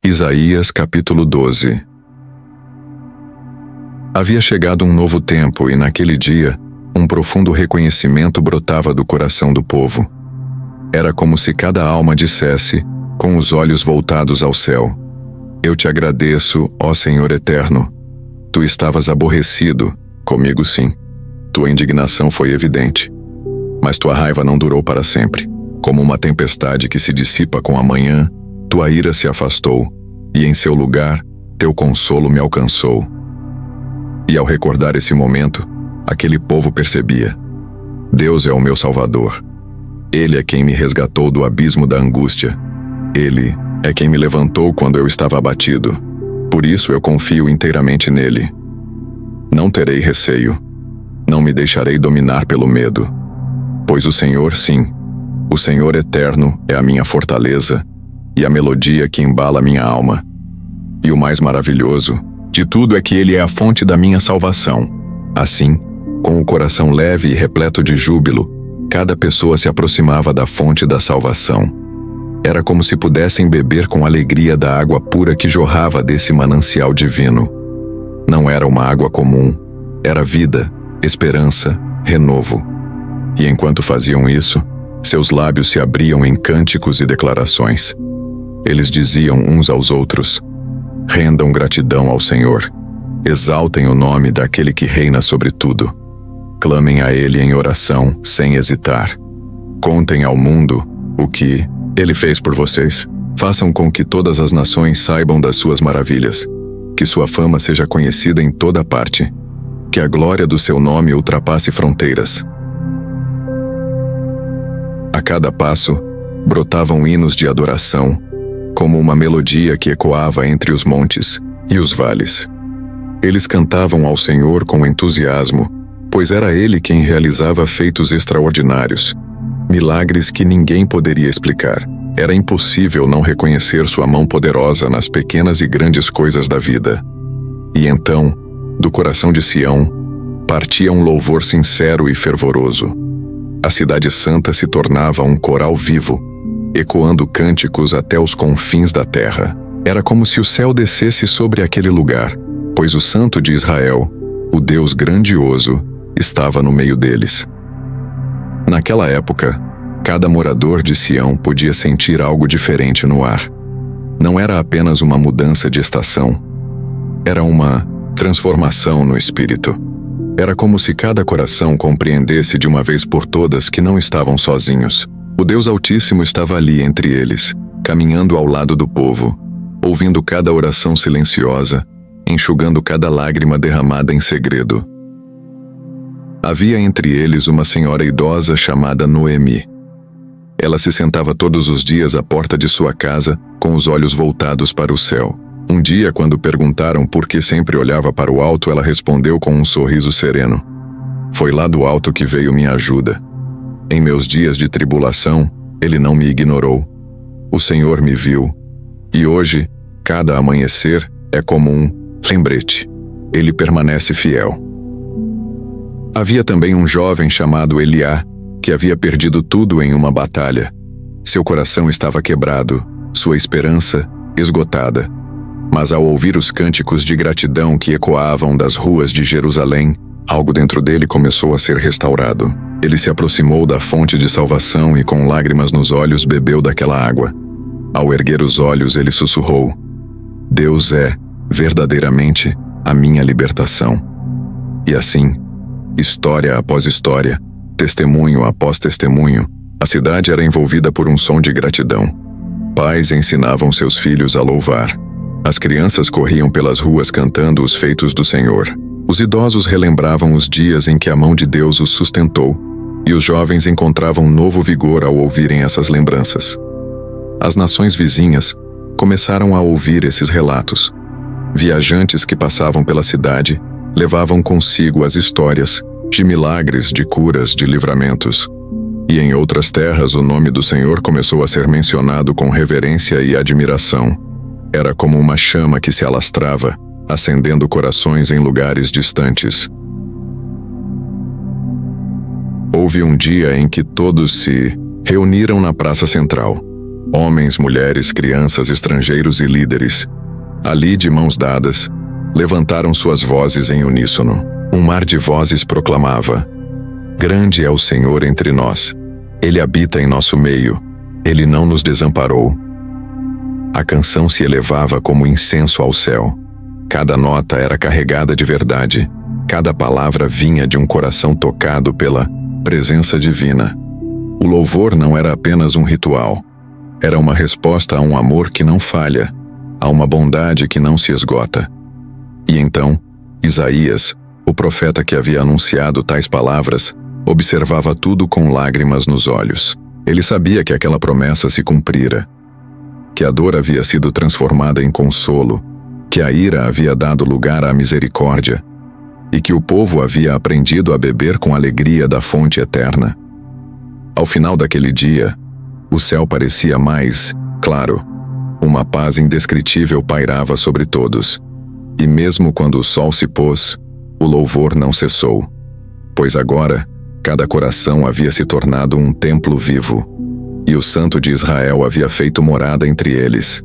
Isaías capítulo 12. Havia chegado um novo tempo e naquele dia, um profundo reconhecimento brotava do coração do povo. Era como se cada alma dissesse, com os olhos voltados ao céu: Eu te agradeço, ó Senhor eterno. Tu estavas aborrecido, comigo sim. Tua indignação foi evidente. Mas tua raiva não durou para sempre. Como uma tempestade que se dissipa com a manhã, tua ira se afastou, e em seu lugar, teu consolo me alcançou. E ao recordar esse momento, aquele povo percebia: Deus é o meu Salvador. Ele é quem me resgatou do abismo da angústia. Ele é quem me levantou quando eu estava abatido. Por isso eu confio inteiramente nele. Não terei receio. Não me deixarei dominar pelo medo. Pois o Senhor, sim, o Senhor eterno é a minha fortaleza e a melodia que embala minha alma. E o mais maravilhoso de tudo é que Ele é a fonte da minha salvação. Assim, com o coração leve e repleto de júbilo, cada pessoa se aproximava da fonte da salvação. Era como se pudessem beber com alegria da água pura que jorrava desse manancial divino. Não era uma água comum, era vida, esperança, renovo. E enquanto faziam isso, seus lábios se abriam em cânticos e declarações. Eles diziam uns aos outros: Rendam gratidão ao Senhor. Exaltem o nome daquele que reina sobre tudo. Clamem a Ele em oração, sem hesitar. Contem ao mundo o que Ele fez por vocês. Façam com que todas as nações saibam das suas maravilhas. Que sua fama seja conhecida em toda parte. Que a glória do seu nome ultrapasse fronteiras. A cada passo, brotavam hinos de adoração, como uma melodia que ecoava entre os montes e os vales. Eles cantavam ao Senhor com entusiasmo, pois era Ele quem realizava feitos extraordinários, milagres que ninguém poderia explicar. Era impossível não reconhecer sua mão poderosa nas pequenas e grandes coisas da vida. E então, do coração de Sião, partia um louvor sincero e fervoroso. A cidade santa se tornava um coral vivo, ecoando cânticos até os confins da terra. Era como se o céu descesse sobre aquele lugar, pois o Santo de Israel, o Deus grandioso, estava no meio deles. Naquela época, cada morador de Sião podia sentir algo diferente no ar. Não era apenas uma mudança de estação, era uma transformação no espírito. Era como se cada coração compreendesse de uma vez por todas que não estavam sozinhos. O Deus Altíssimo estava ali entre eles, caminhando ao lado do povo, ouvindo cada oração silenciosa, enxugando cada lágrima derramada em segredo. Havia entre eles uma senhora idosa chamada Noemi. Ela se sentava todos os dias à porta de sua casa, com os olhos voltados para o céu. Um dia, quando perguntaram por que sempre olhava para o alto, ela respondeu com um sorriso sereno: Foi lá do alto que veio minha ajuda. Em meus dias de tribulação, Ele não me ignorou. O Senhor me viu. E hoje, cada amanhecer é como um lembrete. Ele permanece fiel. Havia também um jovem chamado Eliá, que havia perdido tudo em uma batalha. Seu coração estava quebrado, sua esperança esgotada. Mas ao ouvir os cânticos de gratidão que ecoavam das ruas de Jerusalém, algo dentro dele começou a ser restaurado. Ele se aproximou da fonte de salvação e com lágrimas nos olhos bebeu daquela água. Ao erguer os olhos, ele sussurrou: Deus é, verdadeiramente, a minha libertação. E assim, história após história, testemunho após testemunho, a cidade era envolvida por um som de gratidão. Pais ensinavam seus filhos a louvar. As crianças corriam pelas ruas cantando os feitos do Senhor. Os idosos relembravam os dias em que a mão de Deus os sustentou, e os jovens encontravam novo vigor ao ouvirem essas lembranças. As nações vizinhas começaram a ouvir esses relatos. Viajantes que passavam pela cidade levavam consigo as histórias de milagres, de curas, de livramentos. E em outras terras o nome do Senhor começou a ser mencionado com reverência e admiração. Era como uma chama que se alastrava, acendendo corações em lugares distantes. Houve um dia em que todos se reuniram na praça central. Homens, mulheres, crianças, estrangeiros e líderes, ali de mãos dadas, levantaram suas vozes em uníssono. Um mar de vozes proclamava: Grande é o Senhor entre nós. Ele habita em nosso meio. Ele não nos desamparou. A canção se elevava como incenso ao céu. Cada nota era carregada de verdade. Cada palavra vinha de um coração tocado pela presença divina. O louvor não era apenas um ritual. Era uma resposta a um amor que não falha, a uma bondade que não se esgota. E então, Isaías, o profeta que havia anunciado tais palavras, observava tudo com lágrimas nos olhos. Ele sabia que aquela promessa se cumprira, que a dor havia sido transformada em consolo, que a ira havia dado lugar à misericórdia, e que o povo havia aprendido a beber com alegria da fonte eterna. Ao final daquele dia, o céu parecia mais claro. Uma paz indescritível pairava sobre todos. E mesmo quando o sol se pôs, o louvor não cessou. Pois agora, cada coração havia se tornado um templo vivo, e o Santo de Israel havia feito morada entre eles.